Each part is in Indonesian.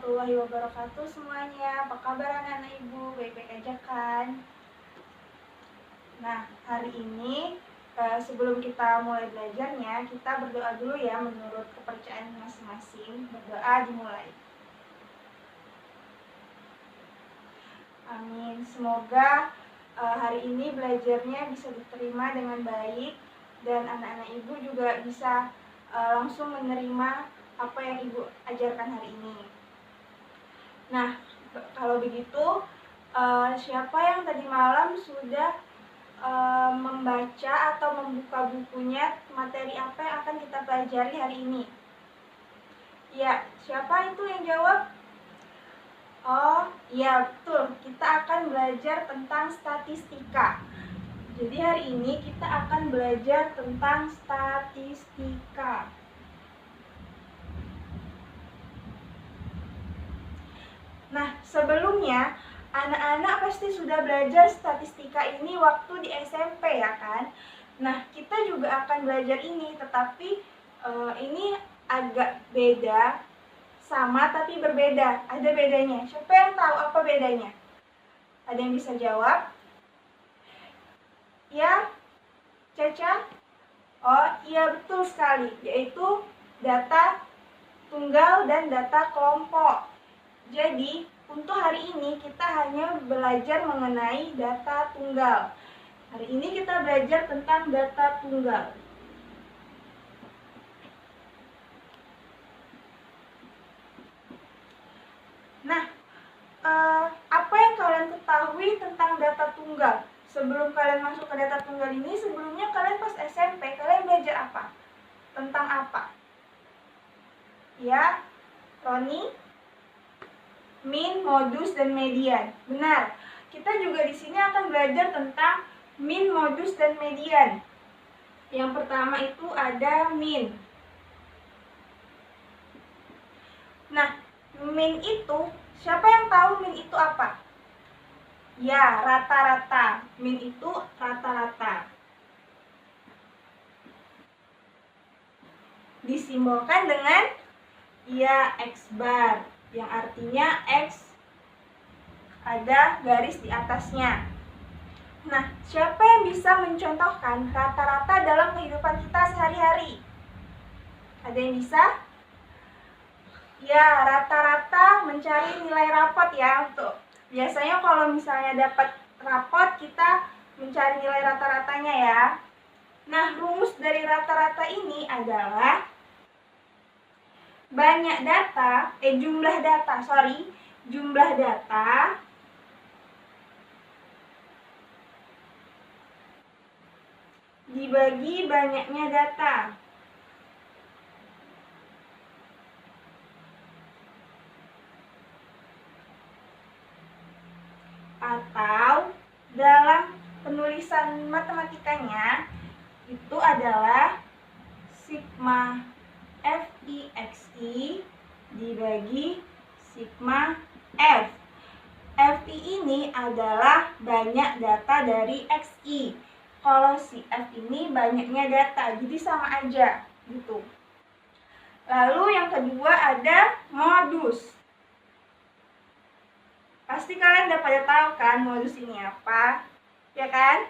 warahmatullahi wabarakatuh semuanya. Apa kabar anak-anak ibu? Baik-baik aja kan? Nah, hari ini sebelum kita mulai belajarnya, kita berdoa dulu ya menurut kepercayaan masing-masing. Berdoa dimulai. Amin. Semoga hari ini belajarnya bisa diterima dengan baik dan anak-anak ibu juga bisa langsung menerima apa yang ibu ajarkan hari ini. Nah, kalau begitu siapa yang tadi malam sudah membaca atau membuka bukunya materi apa yang akan kita pelajari hari ini? Ya, siapa itu yang jawab? Oh, iya betul. Kita akan belajar tentang statistika. Jadi hari ini kita akan belajar tentang statistika. Nah, sebelumnya anak-anak pasti sudah belajar statistika ini waktu di SMP ya kan? Nah, kita juga akan belajar ini, tetapi ini agak beda, sama tapi berbeda. Ada bedanya. Siapa yang tahu apa bedanya? Ada yang bisa jawab? Ya, Caca? Oh iya betul sekali, yaitu data tunggal dan data kelompok. Jadi untuk hari ini kita hanya belajar mengenai data tunggal. Hari ini kita belajar tentang data tunggal. Nah, apa yang kalian ketahui tentang data tunggal? Sebelum kalian masuk ke data tunggal ini, sebelumnya kalian pas SMP, kalian belajar apa? Tentang apa? Ya, Roni? Min, modus, dan median. Benar. Kita juga di sini akan belajar tentang min, modus, dan median. Yang pertama itu ada min. Nah, min itu, siapa yang tahu min itu apa? Ya, rata-rata. Min itu rata-rata. Disimbolkan dengan ya X bar, yang artinya X ada garis di atasnya. Nah, siapa yang bisa mencontohkan rata-rata dalam kehidupan kita sehari-hari? Ada yang bisa? Ya, rata-rata mencari nilai rapot ya. Untuk biasanya kalau misalnya dapat rapot, kita mencari nilai rata-ratanya ya. Nah, rumus dari rata-rata ini adalah jumlah data dibagi banyaknya data. Atau dalam penulisan matematikanya itu adalah sigma FIXI dibagi sigma F. FI ini adalah banyak data dari XI. Kalau si F ini banyaknya data, jadi sama aja gitu. Lalu yang kedua ada modus. Pasti kalian udah pada tahu kan modus ini apa, ya kan?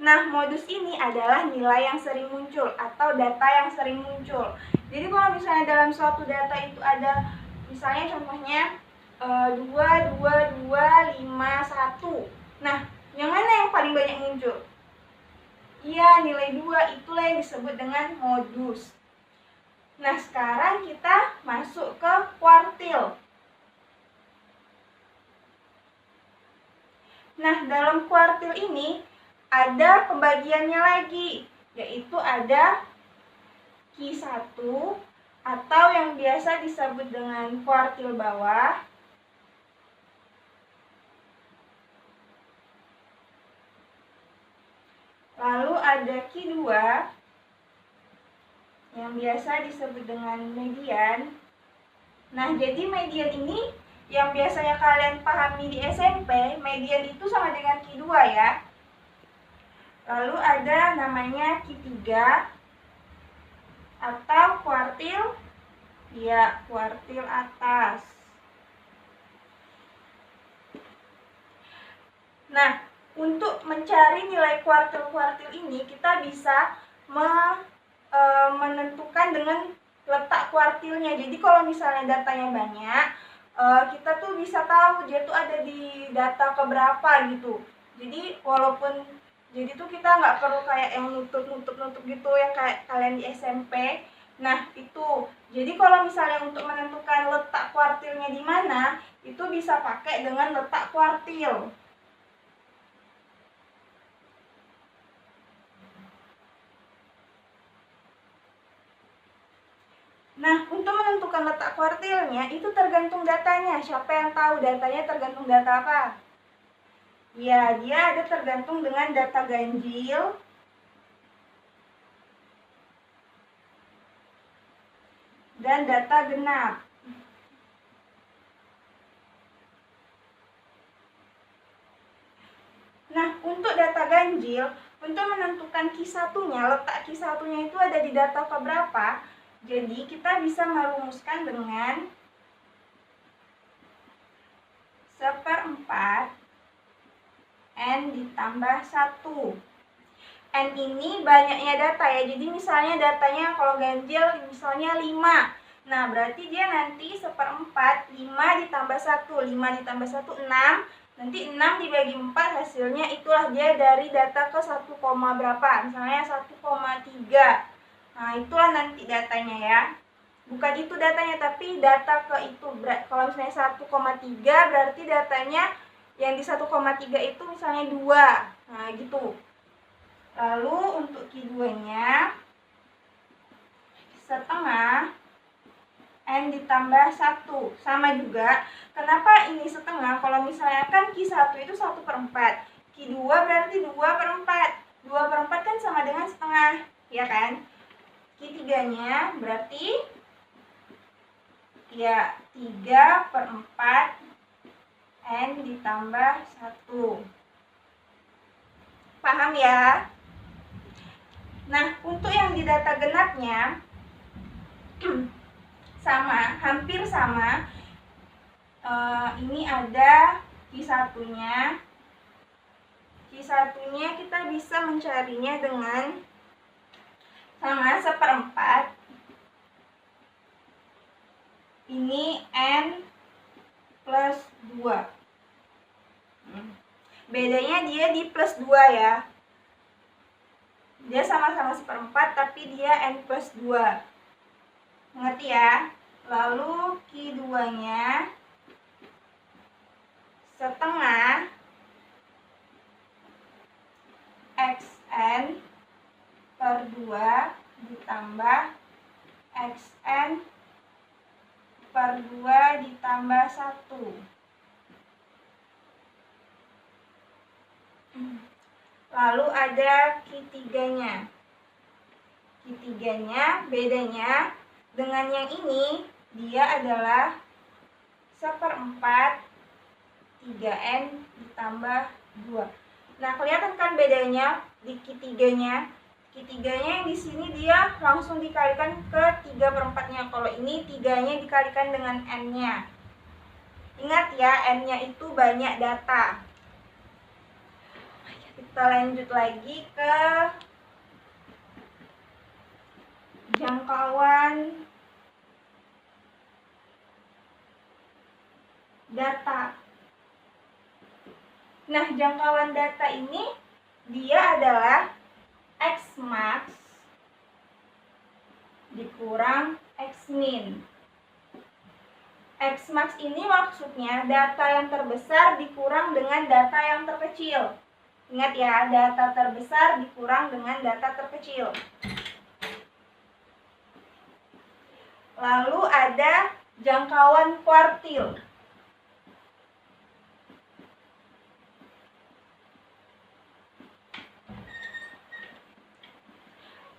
Nah, modus ini adalah nilai yang sering muncul atau data yang sering muncul. Jadi kalau misalnya dalam suatu data itu ada, misalnya contohnya 2, 2, 2, 5, 1. Nah, yang mana yang paling banyak muncul? Iya, nilai 2, itulah yang disebut dengan modus. Nah, sekarang kita masuk ke kuartil. Nah, dalam kuartil ini ada pembagiannya lagi, yaitu ada Q1 atau yang biasa disebut dengan kuartil bawah. Lalu ada Q2 yang biasa disebut dengan median. Nah, jadi median ini yang biasanya kalian pahami di SMP, median itu sama dengan Q2 ya. Lalu ada namanya Q3 atau kuartil, ya kuartil atas. Nah, untuk mencari nilai kuartil-kuartil ini kita bisa menentukan dengan letak kuartilnya. Jadi kalau misalnya datanya banyak, kita tuh bisa tahu dia tuh ada di data keberapa gitu. Jadi jadi tuh kita nggak perlu kayak yang nutup gitu yang kayak kalian di SMP. Nah itu, jadi kalau misalnya untuk menentukan letak kuartilnya di mana, itu bisa pakai dengan letak kuartil. Nah, untuk menentukan letak kuartilnya itu tergantung datanya. Siapa yang tahu datanya tergantung data apa? Ya, dia ada tergantung dengan data ganjil dan data genap. Nah, untuk data ganjil, untuk menentukan Q1-nya, letak Q1-nya itu ada di data keberapa, jadi kita bisa merumuskan dengan 1/4 N ditambah 1. N ini banyaknya data ya, jadi misalnya datanya kalau ganjil misalnya 5. Nah, berarti dia nanti 1/4, 5 ditambah 1, 5 ditambah 1, 6. Nanti 6 dibagi 4 hasilnya itulah dia dari data ke 1, berapa, misalnya 1,3. Nah, itulah nanti datanya ya. Bukan itu datanya, tapi data ke itu. Kalau misalnya 1,3 berarti datanya yang di 1,3 itu misalnya 2. Nah, gitu. Lalu untuk Q2-nya setengah N ditambah 1. Sama juga. Kenapa ini setengah? Kalau misalnya kan Q1 itu 1/4. Q2 berarti 2/4. 2/4 kan sama dengan setengah, ya kan? Q3-nya berarti ya 3/4 N ditambah 1. Paham ya? Nah, untuk yang di data genapnya sama, hampir sama. Ini ada Q1-nya. Q1-nya kita bisa mencarinya dengan sama 1/4. Ini N plus 2. Bedanya dia di plus 2 ya. Dia sama-sama 1/4 tapi dia N plus 2. Mengerti ya? Lalu Q2-nya setengah XN per 2 ditambah XN per 2 ditambah 1. Lalu ada Q3-nya. Q3-nya bedanya dengan yang ini, dia adalah 1/4 3N ditambah 2. Nah, kelihatan kan bedanya di Q3-nya? Q3-nya yang di sini dia langsung dikalikan ke 3/4-nya. Kalau ini 3-nya dikalikan dengan N-nya. Ingat ya, N-nya itu banyak data. Kita lanjut lagi ke jangkauan data. Nah, jangkauan data ini dia adalah X max dikurang X min. X max ini maksudnya data yang terbesar dikurang dengan data yang terkecil. Ingat ya, data terbesar dikurang dengan data terkecil. Lalu ada jangkauan kuartil.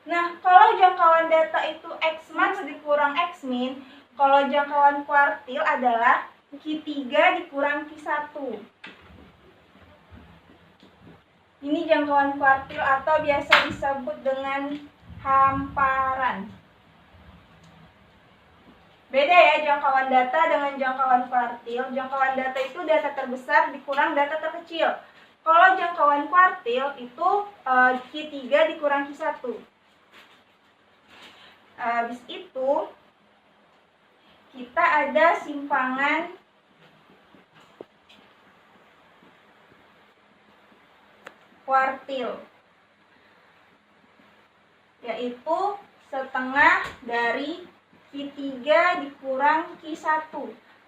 Nah, kalau jangkauan data itu X max dikurang X min, kalau jangkauan kuartil adalah Q3 dikurang Q1. Ini jangkauan kuartil atau biasa disebut dengan hamparan. Beda ya jangkauan data dengan jangkauan kuartil. Jangkauan data itu data terbesar dikurang data terkecil. Kalau jangkauan kuartil itu Q3 dikurang Q1. Habis itu kita ada simpangan kuartil, yaitu setengah dari Q3 dikurang Q1,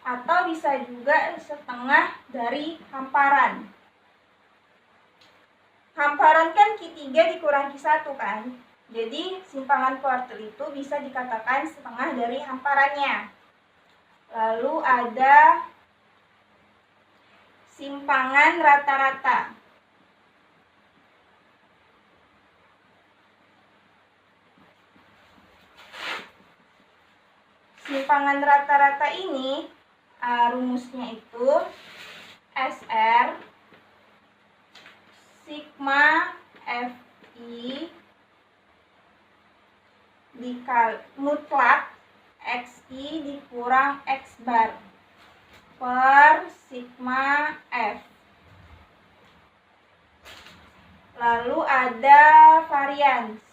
atau bisa juga setengah dari hamparan. Hamparan kan Q3 dikurang Q1 kan, jadi simpangan kuartil itu bisa dikatakan setengah dari hamparannya. Lalu ada simpangan rata-rata. Simpangan rata-rata ini rumusnya itu SR sigma FI dikali mutlak XI dikurang X bar per sigma F. Lalu ada varians.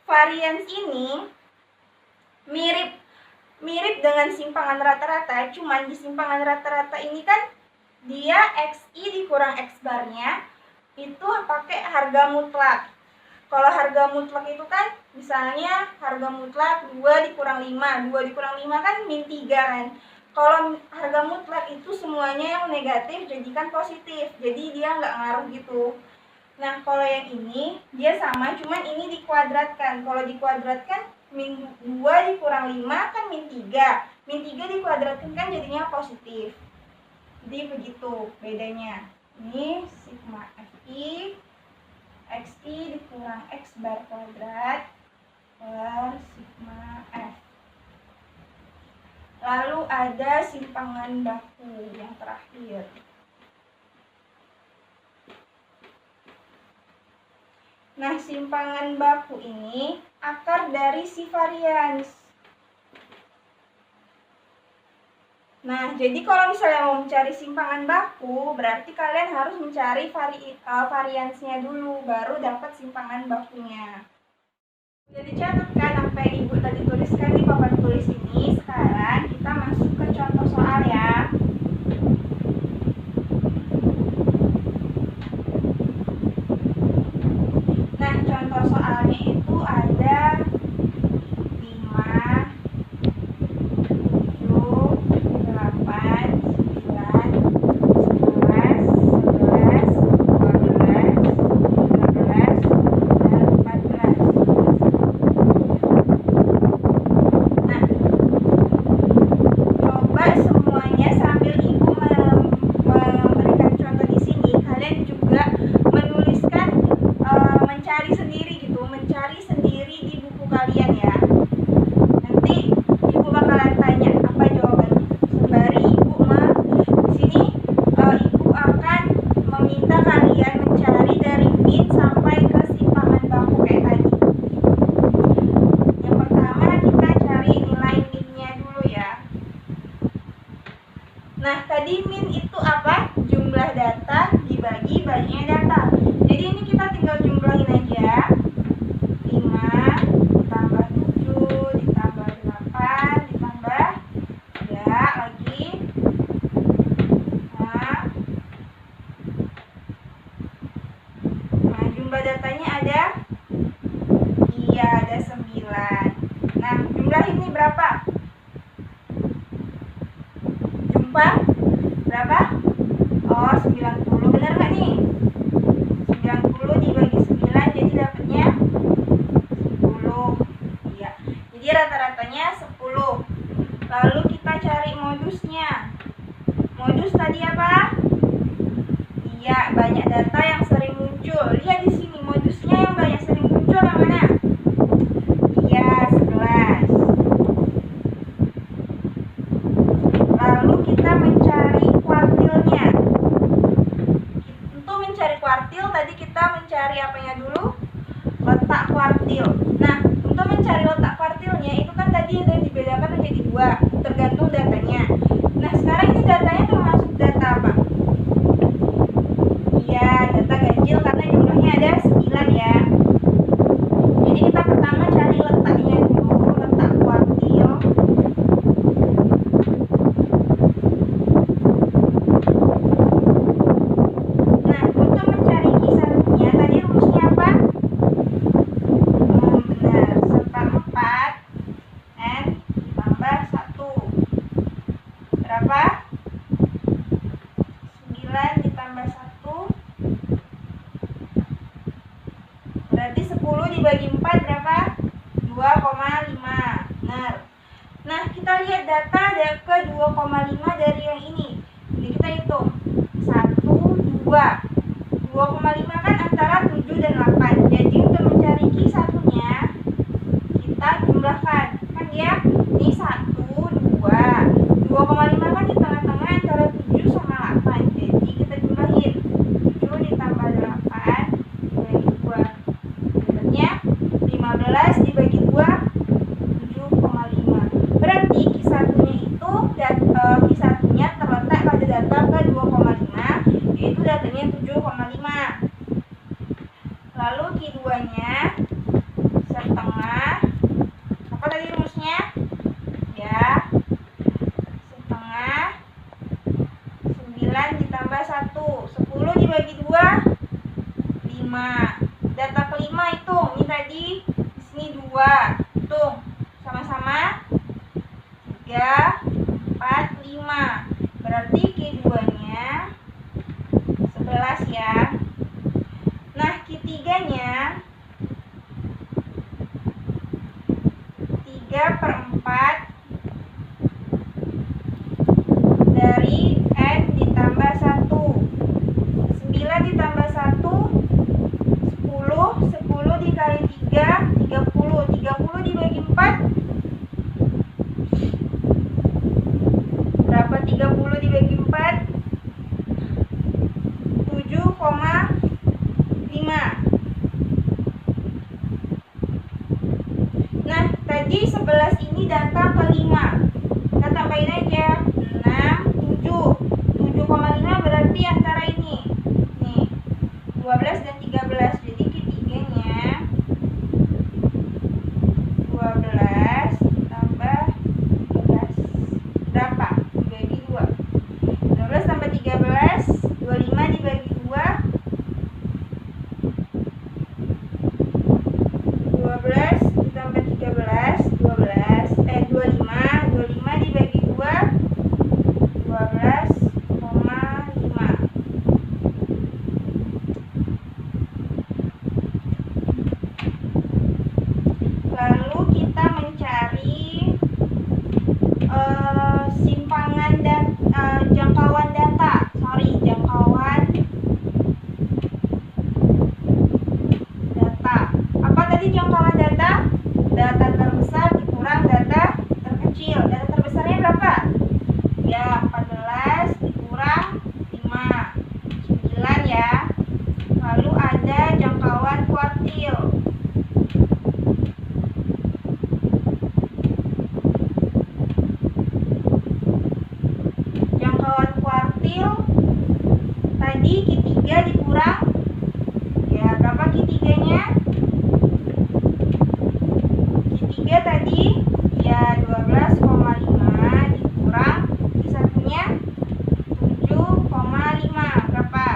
Varians ini mirip dengan simpangan rata-rata, cuman di simpangan rata-rata ini kan dia XI dikurang X barnya itu pakai harga mutlak. Kalau harga mutlak itu kan misalnya harga mutlak 2 dikurang 5, 2 dikurang 5 kan min 3 kan. Kalau harga mutlak itu semuanya yang negatif jadikan positif, jadi dia nggak ngaruh gitu. Nah, kalau yang ini dia sama, cuman ini dikuadratkan. Kalau dikuadratkan min 2 dikurang 5 kan min 3. Min 3 dikuadratkan kan jadinya positif. Jadi begitu bedanya. Ini sigma FI XI dikurang X bar kuadrat per sigma F. Lalu ada simpangan baku yang terakhir. Nah, simpangan baku ini akar dari si varians. Nah, jadi kalau misalnya mau mencari simpangan baku, berarti kalian harus mencari variansnya dulu, baru dapat simpangan bakunya. Jadi catatkan apa yang Ibu tadi tuliskan di papan tulis ini. Sekarang kita masuk ke contoh soal ya. Nah, contoh soalnya itu ada 5, 7, 8, 9, 11, 11, 12, 13, dan 14. Nah, coba semuanya sambil Ibu memberikan contoh di sini, kalian juga menuliskan mencari sendiri gitu, mencari sendiri di buku kalian ya. Nanti Ibu bakalan tanya apa jawabannya. Sembari Ibu di sini Ibu akan meminta kalian mencari dari min sampai ke simpangan baku kayak tadi. Yang pertama kita cari nilai minnya dulu ya. Nah, tadi min itu apa? Jumlah data dibagi banyaknya data. Jadi ini kita tinggal jumlahin aja. 5 ditambah 7 ditambah 8 ditambah 3 lagi. Nah, jumlah datanya ada? Iya, ada 9. Nah, jumlah ini berapa? Jumlah berapa? Oh, 90. Benar nggak nih? 90 dibagi 9 jadi dapatnya 10. Iya. Jadi rata-ratanya 10. Lalu kita cari modusnya. Modus tadi apa? Iya, banyak data yang sering muncul. Lihat di sini modusnya yang banyak sering muncul yang mana? Iya, 11. Lalu kita mencari kuartilnya. Untuk mencari kuartil tadi kita mencari apanya dulu? Letak kuartil. Nah, untuk mencari letak kuartilnya itu kan tadi ada dibedakan tergantung datanya. Nah, sekarang ini datanya termasuk data apa? Iya, data ganjil karena jumlahnya ada 9 ya. Jadi kita pertama cari letaknya dulu, letak kuartil. Nah, untuk mencari kisarnya tadi rumusnya apa? Benar, seperempat N tambah 1. Berapa? 9 ditambah 1 berarti 10 dibagi 4 berapa? 2,5. Nah, kita lihat data ada ke 2,5 dari yang ini. Jadi kita hitung 1, 2. 2,5 kan antara 7 dan 8. Jadi untuk mencari Q1-nya kita jumlahkan. Kan dia ini 1, 2. 2,5 kan di tengah-tengah antara 7 sama 8. Jadi kita jumlahin 7 ditambah 8 dibagi 2. Dapatnya 15 dibagi 2 7,5. Berarti Q1-nya itu Q1-nya terletak pada data ke 2,5, yaitu datanya 7,5. Lalu Q2-nya setengah. Apa tadi rumusnya? Ya, setengah 9 ditambah 1. 10 dibagi 2 5. Data kelima hitung. Ini tadi di sini 2. Hitung sama-sama 3, 4, 5. Berarti Q2-nya 11 ya. Nah, Q3-nya 3/4 dari N ditambah 1. 9 ditambah 1 10. 10 dikali 3 30. 30 dibagi 4 berapa? 30 dibagi 4 7,5. Nah, tadi 11 ini data kelima. Kita tambahin aja 6, 7. 7,5 berarti antara ini. Nih, 12 dan 13. Jadi Q3-nya 12 tambah 13 berapa? Dibagi 2. 12 tambah 13 25 dibagi 2 12 ditambah 13 12 25. 25 dibagi 2 12,5. Lalu kita mencari simpangan dan jangkauan data. Jangkauan data. Apa tadi jangkauan data? Data terbesar dikurang data terkecil. Data terbesarnya berapa? Ya, 14 dikurang 5 9 ya. Lalu ada jangkauan kuartil. Jangkauan kuartil tadi Q3 dikurang ya, berapa Q3-nya? Q3 tadi ya 12,5 dikurang Q1-nya 7,5 berapa?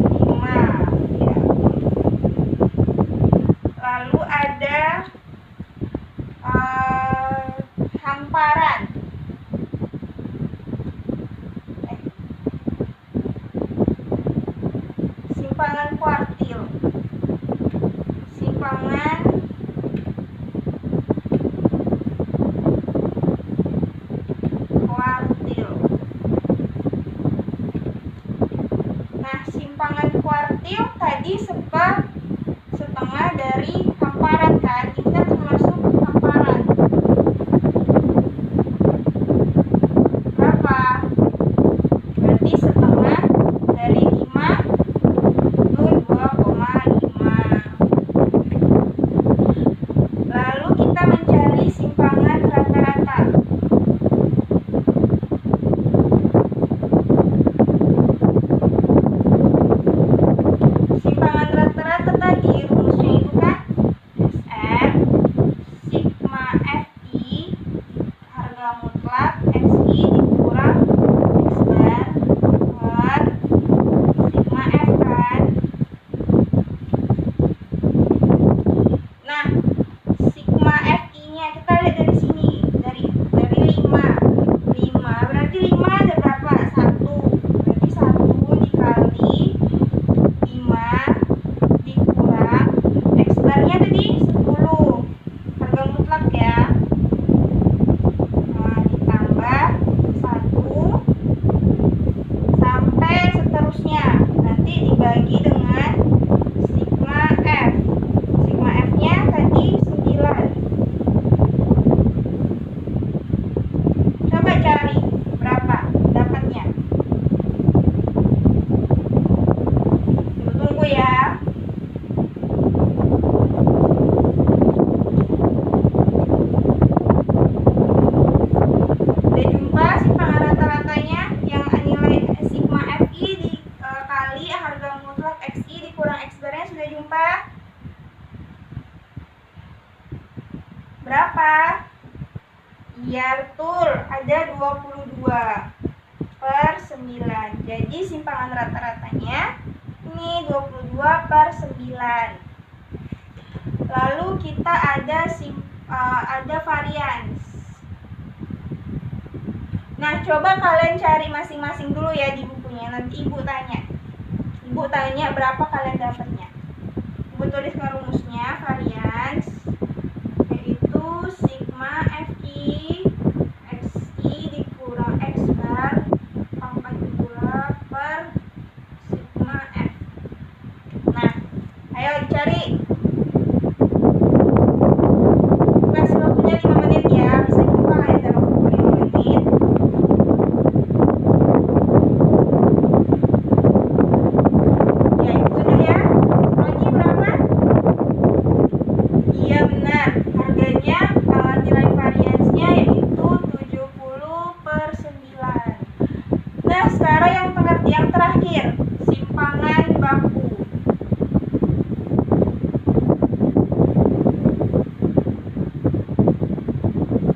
5 ya. Lalu ada hamparan. Simpangan kuartil. Simpangan kuartil. Nah, simpangan kuartil tadi setengah dari hamparan kan? Kita termasuk hamparan. Berapa? Berarti setengah dari 5 itu 2,5. Lalu kita mencari simpangan Contohnya kita lihat dari sini, dari 5. 5 berarti 5 ada berapa? 1. Berarti 1 dikali 5 dikurang X barnya tadi 10. Harga mutlak ya. Nah, ditambah 1 sampai seterusnya. Nanti dibagi dengan sigma F. Sigma F-nya tadi 9. Coba cari berapa dapatnya. Tunggu ya. Udah jumpa simpangan rata-ratanya yang nilai sigma FI dikali harga mutlak XI dikurang X barnya, sudah jumpa? Berapa? Iya betul, ada 22/9. Jadi simpangan rata-ratanya ini 22/9. Lalu kita ada varians. Nah, coba kalian cari masing-masing dulu ya di bukunya. Nanti ibu tanya. Ibu tanya berapa kalian dapatnya. Ibu tuliskan rumusnya, varians yaitu sigma FI XI dikurang X bar pangkat 2 per sigma F. Nah, ayo dicari. Kasih waktunya 5 menit ya. Bisa jumpa kalian dalam waktu 5 menit. Ya, itu dulu ya. Lagi berapa? Iya benar. Harganya nilai variansnya yaitu 70/9. Nah, sekarang yang terakhir, simpangan baku.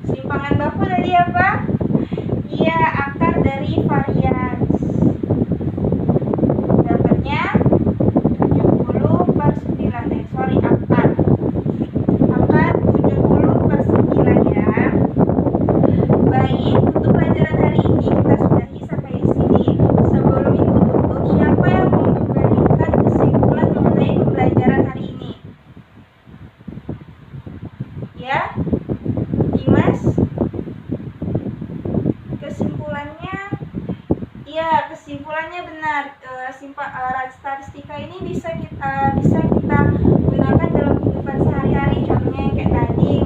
Simpangan baku tadi apa? Iya, akar dari varians. Dapatnya 70/9. Sorry, akar 70/9 ya. Baik, untuk pelajaran hari ini kita sudahi sampai di sini. Sebelum ibu tutup, siapa yang mau memberikan kesimpulan mengenai pembelajaran hari ini? Ya, Dimas? Kesimpulannya benar. Statistika ini bisa kita gunakan dalam kehidupan sehari-hari. Contohnya kayak tadi